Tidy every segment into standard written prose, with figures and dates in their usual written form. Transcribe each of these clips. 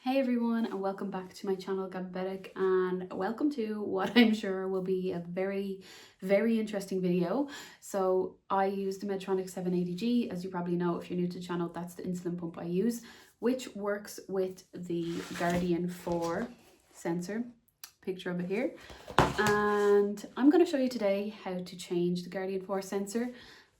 Hey everyone, and welcome back to my channel Gabbabetic, and welcome to what I'm sure will be a very interesting video. So I use the Medtronic 780G. As you probably know, if you're new to the channel, that's the insulin pump I use, which works with the Guardian 4 sensor, picture of it here. And I'm going to show you today how to change the Guardian 4 sensor.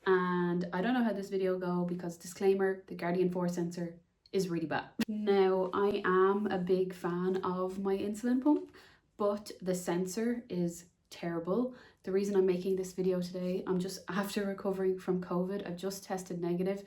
And I don't know how this video will go because, disclaimer, the Guardian 4 sensor is really bad. Now, I am a big fan of my insulin pump, but the sensor is terrible. The reason I'm making this video today, I'm just after recovering from COVID. I've just tested negative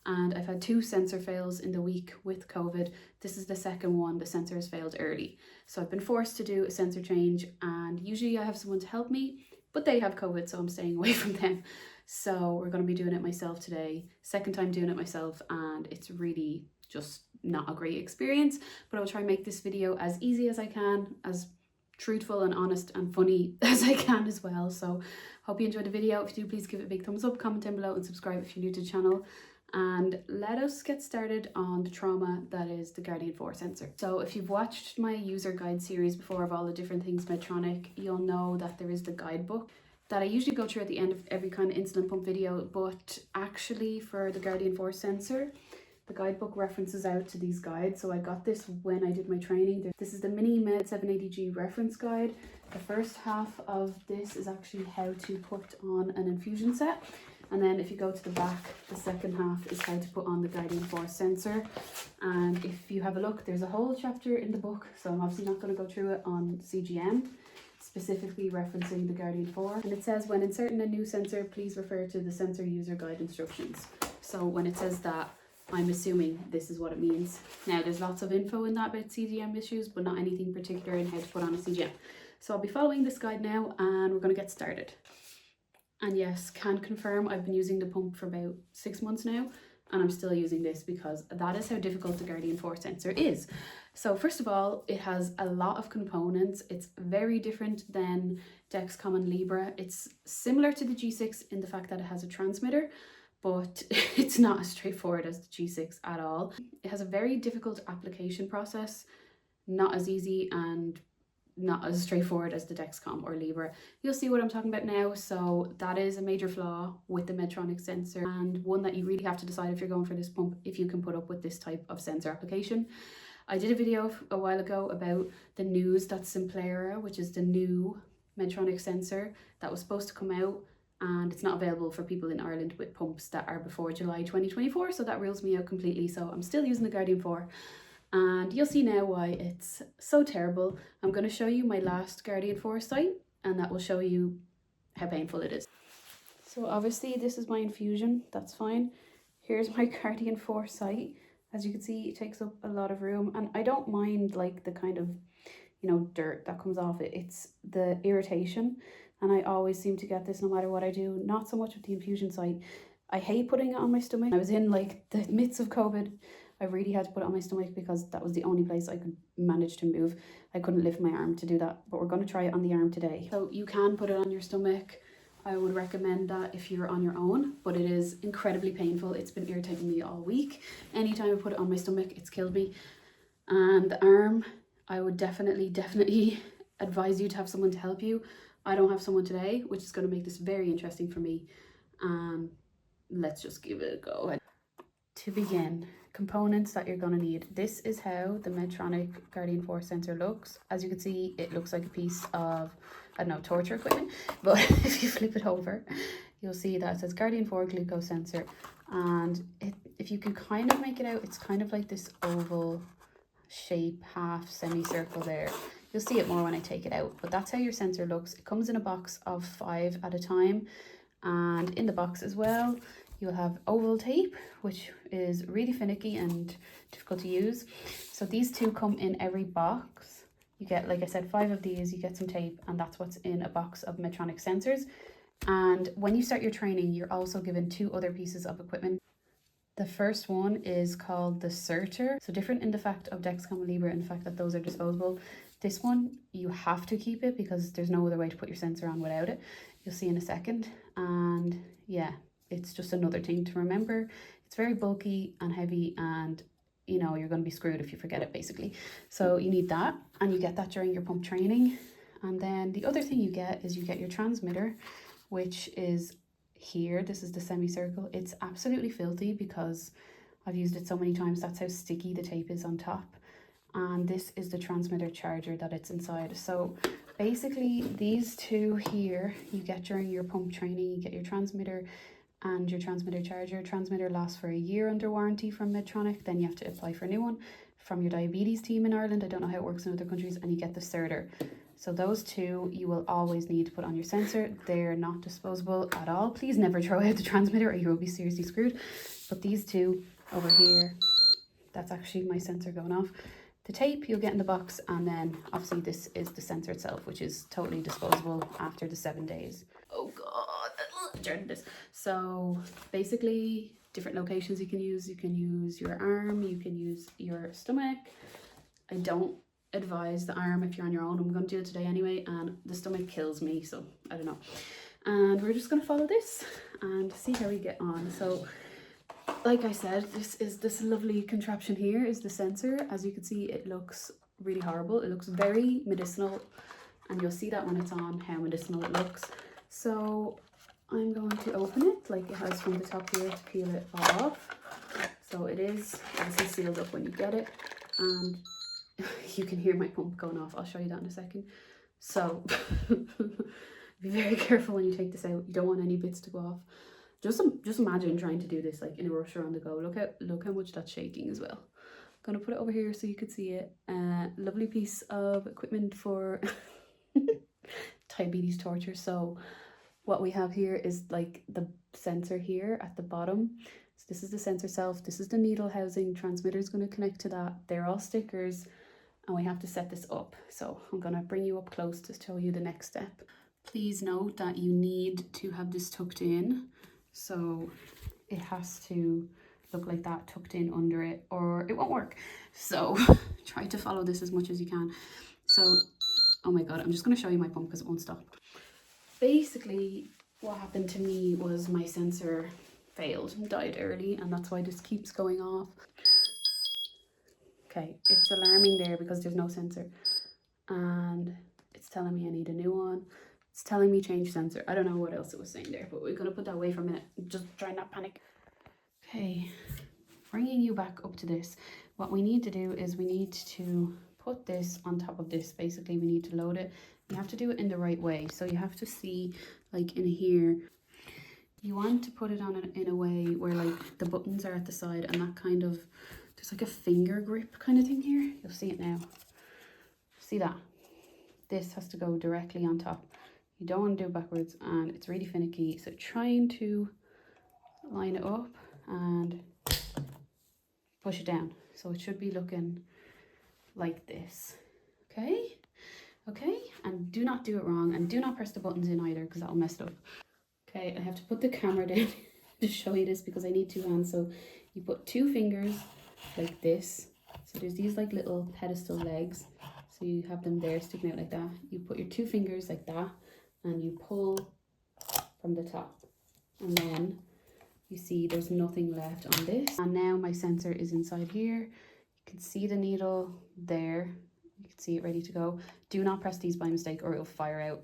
and I've had 2 sensor fails in the week with COVID. This is the second one. The sensor has failed early. So I've been forced to do a sensor change, and usually I have someone to help me, but they have COVID, so I'm staying away from them. So we're going to be doing it myself today. Second time doing it myself, and it's really just not a great experience, but I'll try and make this video as easy as I can, as truthful and honest and funny as I can as well. So hope you enjoyed the video. If you do, please give it a big thumbs up, comment down below and subscribe if you're new to the channel. And let us get started on the trauma that is the Guardian 4 sensor. So if you've watched my user guide series before of all the different things Medtronic, you'll know that there is the guidebook that I usually go through at the end of every kind of insulin pump video, but actually for the Guardian 4 sensor, the guidebook references out to these guides. So I got this when I did my training. This is the mini Med 780G reference guide. The first half of this is actually how to put on an infusion set. And then if you go to the back, the second half is how to put on the Guardian 4 sensor. And if you have a look, there's a whole chapter in the book. So I'm obviously not going to go through it on CGM, specifically referencing the Guardian 4. And it says, when inserting a new sensor, please refer to the sensor user guide instructions. So when it says that, I'm assuming this is what it means. Now, there's lots of info in that about CGM issues, but not anything particular in how to put on a CGM. So I'll be following this guide now, and we're going to get started. And yes, can confirm I've been using the pump for about 6 months now, and I'm still using this because that is how difficult the Guardian 4 sensor is. So first of all, it has a lot of components. It's very different than Dexcom and Libre. It's similar to the G6 in the fact that it has a transmitter, but it's not as straightforward as the G6 at all. It has a very difficult application process, not as easy and not as straightforward as the Dexcom or Libre. You'll see what I'm talking about now. So that is a major flaw with the Medtronic sensor, and one that you really have to decide if you're going for this pump, if you can put up with this type of sensor application. I did a video a while ago about the news that Simplera, which is the new Medtronic sensor that was supposed to come out, and it's not available for people in Ireland with pumps that are before July 2024, so that rules me out completely. So I'm still using the Guardian 4, and you'll see now why it's so terrible. I'm going to show you my last Guardian 4 site, and that will show you how painful it is. So obviously this is my infusion, that's fine. Here's my Guardian 4 site. As you can see, it takes up a lot of room, and I don't mind like the kind of, you know, dirt that comes off it. It's the irritation. And I always seem to get this no matter what I do. Not so much with the infusion site. I hate putting it on my stomach. I was in like the midst of COVID. I really had to put it on my stomach because that was the only place I could manage to move. I couldn't lift my arm to do that, but we're going to try it on the arm today. So you can put it on your stomach. I would recommend that if you're on your own, but it is incredibly painful. It's been irritating me all week. Anytime I put it on my stomach, it's killed me. And the arm, I would definitely advise you to have someone to help you. I don't have someone today, which is going to make this very interesting for me. Let's just give it a go. To begin, components that you're going to need. This is how the Medtronic Guardian 4 sensor looks. As you can see, it looks like a piece of, I don't know, torture equipment. But if you flip it over, you'll see that it says Guardian 4 glucose sensor. And if you can kind of make it out, it's kind of like this oval shape, half semicircle there. You'll see it more when I take it out, but that's how your sensor looks. It comes in a box of 5 at a time, and in the box as well you'll have oval tape, which is really finicky and difficult to use. So these 2 come in every box. You get, like I said, 5 of these, you get some tape, and that's what's in a box of Medtronic sensors. And when you start your training, you're also given 2 other pieces of equipment. The first one is called the Insertion. So different in the fact of Dexcom and Libre in the fact that those are disposable. This one, you have to keep it because there's no other way to put your sensor on without it. You'll see in a second. And yeah, it's just another thing to remember. It's very bulky and heavy, and you know, you're going to be screwed if you forget it, basically. So you need that, and you get that during your pump training. And then the other thing you get is you get your transmitter, which is here. This is the semicircle. It's absolutely filthy because I've used it so many times. That's how sticky the tape is on top. And this is the transmitter charger that it's inside. So basically these two here you get during your pump training. You get your transmitter and your transmitter charger. Transmitter lasts for a year under warranty from Medtronic. Then you have to apply for a new one from your diabetes team in Ireland. I don't know how it works in other countries. And you get the Serter. So those two you will always need to put on your sensor. They're not disposable at all. Please never throw out the transmitter or you will be seriously screwed. But these two over here, that's actually my sensor going off. The tape you'll get in the box, and then obviously this is the sensor itself, which is totally disposable after the 7 days. Oh god, Jordan, this. So basically different locations you can use. You can use your arm, you can use your stomach. I don't advise the arm if you're on your own. I'm going to do it today anyway, and the stomach kills me, so I don't know. And we're just going to follow this and see how we get on. So like I said, this lovely contraption here is the sensor. As you can see, it looks really horrible. It looks very medicinal, and you'll see that when it's on how medicinal it looks. So I'm going to open it like it has from the top here to peel it off. So it is obviously sealed up when you get it, and you can hear my pump going off. I'll show you that in a second. So be very careful when you take this out. You don't want any bits to go off. Just imagine trying to do this like in a rush or on the go. Look how much that's shaking as well. I'm gonna put it over here so you could see it. Lovely piece of equipment for diabetes torture. So what we have here is like the sensor here at the bottom. So this is the sensor self. This is the needle housing. Transmitter is going to connect to that. They're all stickers, and we have to set this up. So I'm gonna bring you up close to show you the next step. Please note that you need to have this tucked in. So it has to look like that, tucked in under it, or it won't work. So try to follow this as much as you can. So, oh my god, I'm just going to show you my pump because it won't stop. Basically, what happened to me was my sensor failed and died early, and that's why this keeps going off. Okay, it's alarming there because there's no sensor, and it's telling me I need a new one. It's telling me change sensor. I don't know what else it was saying there, but we're going to put that away for a minute. Just try not panic. Okay, bringing you back up to this. What we need to do is we need to put this on top of this. Basically, we need to load it. You have to do it in the right way. So you have to see, like in here, you want to put it on in a way where like the buttons are at the side, and that kind of, there's like a finger grip kind of thing here. You'll see it now. See that? This has to go directly on top. You don't want to do it backwards, and it's really finicky. So trying to line it up and push it down. So it should be looking like this. Okay? Okay? And do not do it wrong, and do not press the buttons in either because that'll mess it up. Okay, I have to put the camera down to show you this because I need two hands. So you put two fingers like this. So there's these like little pedestal legs. So you have them there sticking out like that. You put your two fingers like that, and you pull from the top, and then you see there's nothing left on this. And now my sensor is inside here. You can see the needle there. You can see it ready to go. Do not press these by mistake or it'll fire out.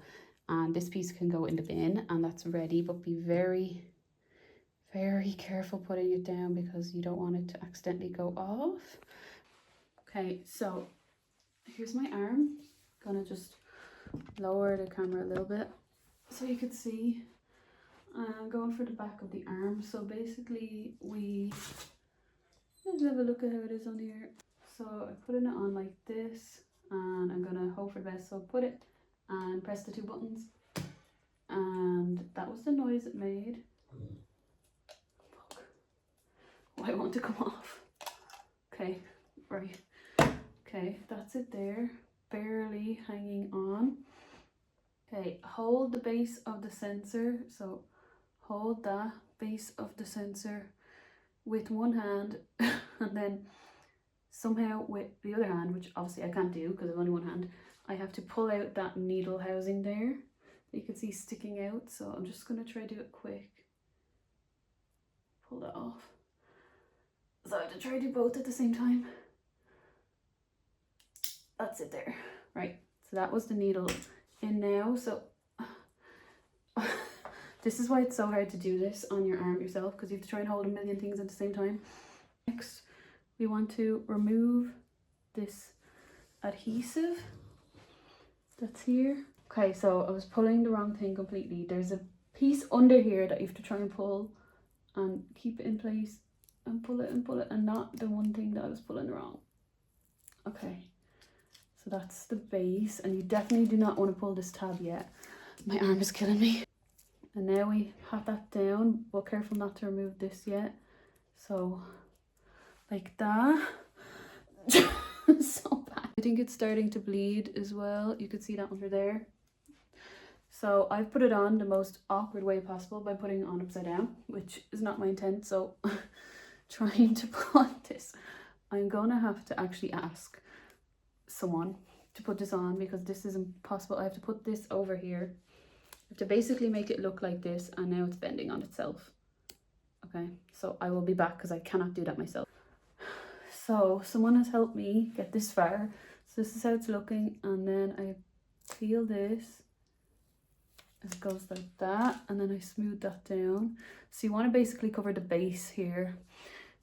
And this piece can go in the bin, and that's ready, but be very, very careful putting it down because you don't want it to accidentally go off. Okay, so here's my arm. Gonna just lower the camera a little bit so you could see. I'm going for the back of the arm. So basically let's have a look at how it is on here. So I'm putting it on like this, and I'm gonna hope for the best. So put it and press the two buttons, and that was the noise it made. Fuck. Why won't it come off? Okay, right. Okay, that's it there. Barely hanging on. Okay, hold the base of the sensor. So hold that base of the sensor with one hand, and then somehow with the other hand, which obviously I can't do because I've only one hand, I have to pull out that needle housing there that you can see sticking out. So I'm just going to try to do it quick. Pull that off. So I have to try to do both at the same time. That's it there. Right, so that was the needle in now. So this is why it's so hard to do this on your arm yourself, because you have to try and hold a million things at the same time. Next, we want to remove this adhesive that's here. Okay, so I was pulling the wrong thing completely. There's a piece under here that you have to try and pull and keep it in place and pull it and not the one thing that I was pulling wrong. Okay, so that's the base, and you definitely do not want to pull this tab yet. My arm is killing me. And now we have that down, but careful not to remove this yet. So like that. So bad. I think it's starting to bleed as well. You can see that under there. So I've put it on the most awkward way possible by putting it on upside down, which is not my intent. So trying to put this, I'm gonna have to actually ask someone to put this on, because this is impossible. I have to put this over here. I have to basically make it look like this, and now it's bending on itself. Okay, so I will be back because I cannot do that myself. So someone has helped me get this far. So this is how it's looking, and then I peel this. It goes like that, and then I smooth that down. So you want to basically cover the base here,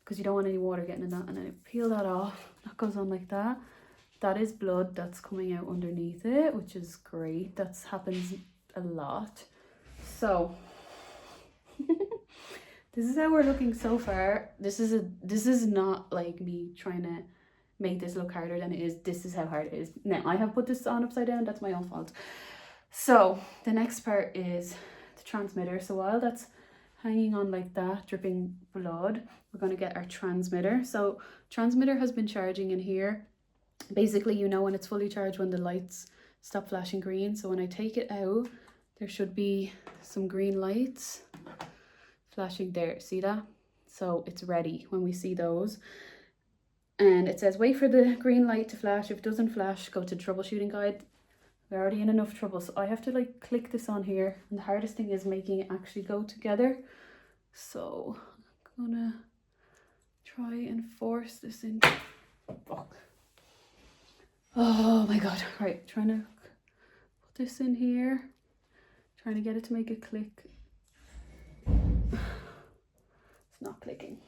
because you don't want any water getting in that, and then I peel that off. That goes on like that. That is blood that's coming out underneath it, which is great. That happens a lot. So this is how we're looking so far. This is not like me trying to make this look harder than it is. This is how hard it is. Now I have put this on upside down. That's my own fault. So the next part is the transmitter. So while that's hanging on like that, dripping blood, we're going to get our transmitter. So transmitter has been charging in here. Basically, you know when it's fully charged when the lights stop flashing green. So when I take it out, there should be some green lights flashing there. See that? So it's ready when we see those. And it says wait for the green light to flash. If it doesn't flash, go to troubleshooting guide. We're already in enough trouble, so I have to like click this on here, and the hardest thing is making it actually go together. So I'm gonna try and force this in. Fuck. Oh my god. Right, trying to put this in here, trying to get it to make it click. It's not clicking.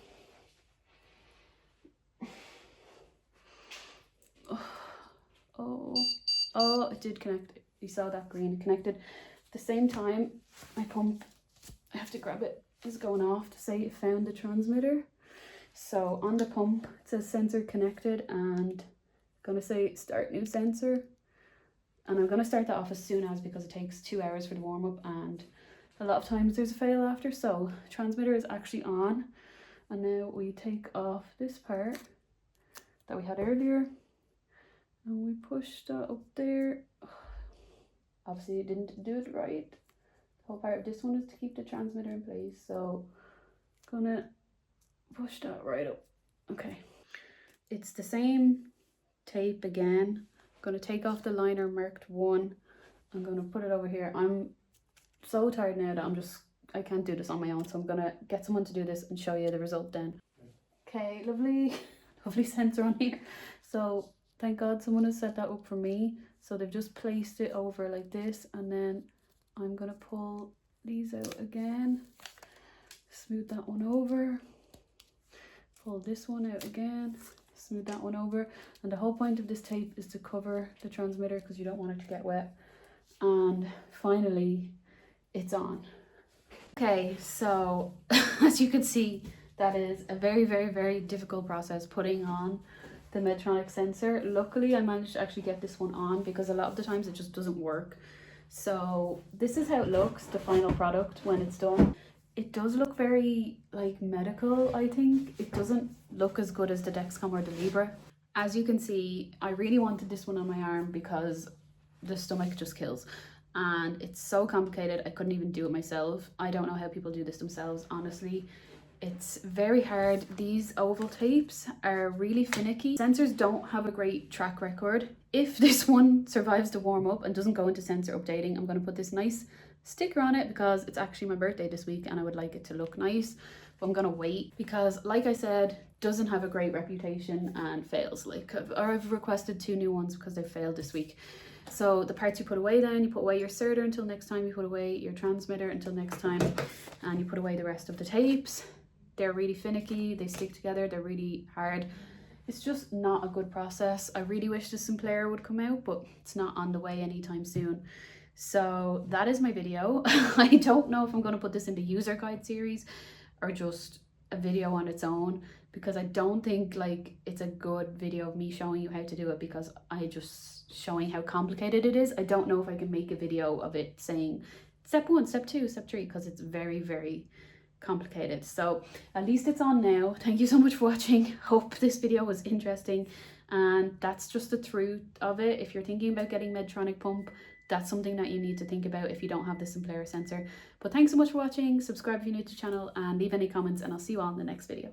Oh, it did connect. You saw that green connected. At the same time, my pump, I have to grab it, is going off to say it found the transmitter. So on the pump, it says sensor connected, and I'm gonna say start new sensor. And I'm gonna start that off as soon as, because it takes 2 hours for the warm up, and a lot of times there's a fail after. So transmitter is actually on. And now we take off this part that we had earlier. And we push that up there. Obviously it didn't do it right. The whole part of this one is to keep the transmitter in place. So gonna push that right up. Okay. It's the same tape again. I'm gonna take off the liner marked 1. I'm gonna put it over here. I'm so tired now that I can't do this on my own. So I'm gonna get someone to do this and show you the result then. Okay, lovely sensor on here. So thank God someone has set that up for me. So they've just placed it over like this, and then I'm gonna pull these out again, smooth that one over, pull this one out again, smooth that one over. And the whole point of this tape is to cover the transmitter, because you don't want it to get wet. And finally, it's on. Okay, so as you can see, that is a very, very, very difficult process, putting on the Medtronic sensor. Luckily I managed to actually get this one on, because a lot of the times it just doesn't work. So this is how it looks, the final product when it's done. It does look very like medical. I think it doesn't look as good as the Dexcom or the Libre. As you can see, I really wanted this one on my arm because the stomach just kills, and it's so complicated I couldn't even do it myself. I don't know how people do this themselves, honestly. It's very hard. These oval tapes are really finicky. Sensors don't have a great track record. If this one survives the warm up and doesn't go into sensor updating, I'm going to put this nice sticker on it, because it's actually my birthday this week and I would like it to look nice. I'm gonna wait because, like I said, doesn't have a great reputation and fails. Like, I've requested 2 new ones because they failed this week. So the parts you put away, then you put away your inserter until next time, you put away your transmitter until next time, and you put away the rest of the tapes. They're really finicky, they stick together, they're really hard. It's just not a good process. I really wish the Simplayer would come out, but it's not on the way anytime soon. So that is my video. I don't know if I'm going to put this in the user guide series or just a video on its own, because I don't think like it's a good video of me showing you how to do it, because I just showing how complicated it is. I don't know if I can make a video of it saying step 1, step 2, step 3, because it's very, very complicated. So at least it's on now. Thank you so much for watching. Hope this video was interesting, and that's just the truth of it. If you're thinking about getting Medtronic pump, that's something that you need to think about if you don't have the Simplayer sensor. But thanks so much for watching. Subscribe if you're new to the channel, and leave any comments, and I'll see you all in the next video.